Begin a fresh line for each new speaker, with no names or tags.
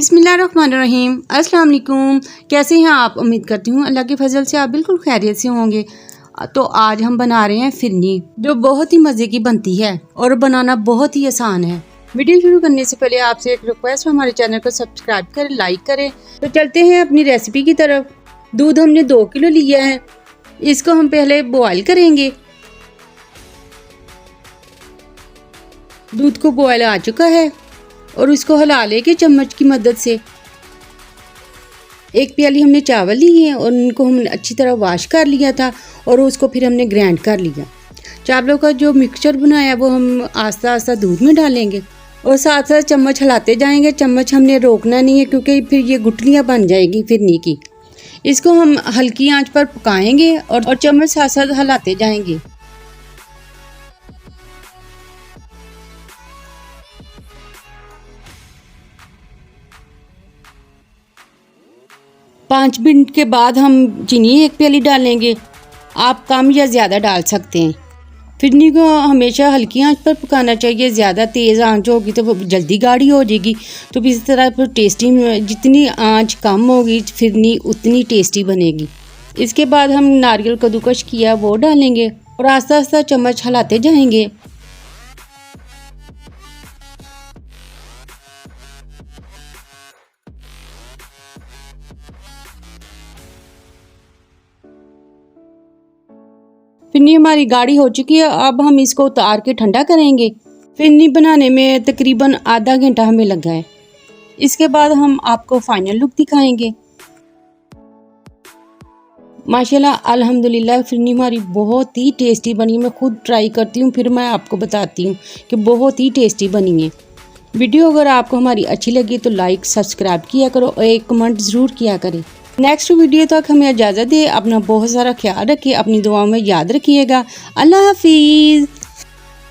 बिस्मिल्लाहिर्रहमानिर्रहीम। अस्सलाम वालेकुम। कैसे हैं आप? उम्मीद करती हूँ अल्लाह के फजल से आप बिल्कुल खैरियत से होंगे। तो आज हम बना रहे हैं फिरनी, जो बहुत ही मज़े की बनती है और बनाना बहुत ही आसान है। वीडियो शुरू करने से पहले आपसे एक रिक्वेस्ट, हमारे चैनल को सब्सक्राइब करें, लाइक करें। तो चलते हैं अपनी रेसिपी की तरफ। दूध हमने 2 किलो लिया है, इसको हम पहले बॉयल करेंगे। दूध को बॉयल आ चुका है और उसको हिला लेके चम्मच की मदद से। 1 प्याली हमने चावल लिए हैं और उनको हमने अच्छी तरह वॉश कर लिया था और उसको फिर हमने ग्राइंड कर लिया। चावलों का जो मिक्सचर बनाया वो हम आस्ता आस्ता दूध में डालेंगे और साथ साथ चम्मच हिलाते जाएंगे। चम्मच हमने रोकना नहीं है क्योंकि फिर ये गुठलियाँ बन जाएगी फिरनी की। इसको हम हल्की आंच पर पकाएंगे और चम्मच साथ साथ हिलाते जाएंगे। पाँच मिनट के बाद हम चीनी 1 प्याली डालेंगे। आप कम या ज़्यादा डाल सकते हैं। फिरनी को हमेशा हल्की आंच पर पकाना चाहिए। ज़्यादा तेज़ आंच होगी तो वो जल्दी गाढ़ी हो जाएगी। तो इस तरह फिर टेस्टी, जितनी आंच कम होगी फिरनी उतनी टेस्टी बनेगी। इसके बाद हम नारियल कद्दूकस किया वो डालेंगे और आस्ता आस्ता चम्मच हिलाते जाएंगे। फिरनी हमारी गाढ़ी हो चुकी है। अब हम इसको उतार के ठंडा करेंगे। फिरनी बनाने में तकरीबन आधा घंटा हमें लगा है। इसके बाद हम आपको फाइनल लुक दिखाएंगे। माशाल्लाह अल्हम्दुलिल्लाह फिरनी हमारी बहुत ही टेस्टी बनी। मैं खुद ट्राई करती हूँ फिर मैं आपको बताती हूँ कि बहुत ही टेस्टी बनी है। वीडियो अगर आपको हमारी अच्छी लगी तो लाइक सब्सक्राइब किया करो और एक कमेंट ज़रूर किया करें। नेक्स्ट वीडियो तक हमें इजाज़त दे। अपना बहुत सारा ख्याल रखिए, अपनी दुआओं में याद रखिएगा। अल्लाह हाफिज़।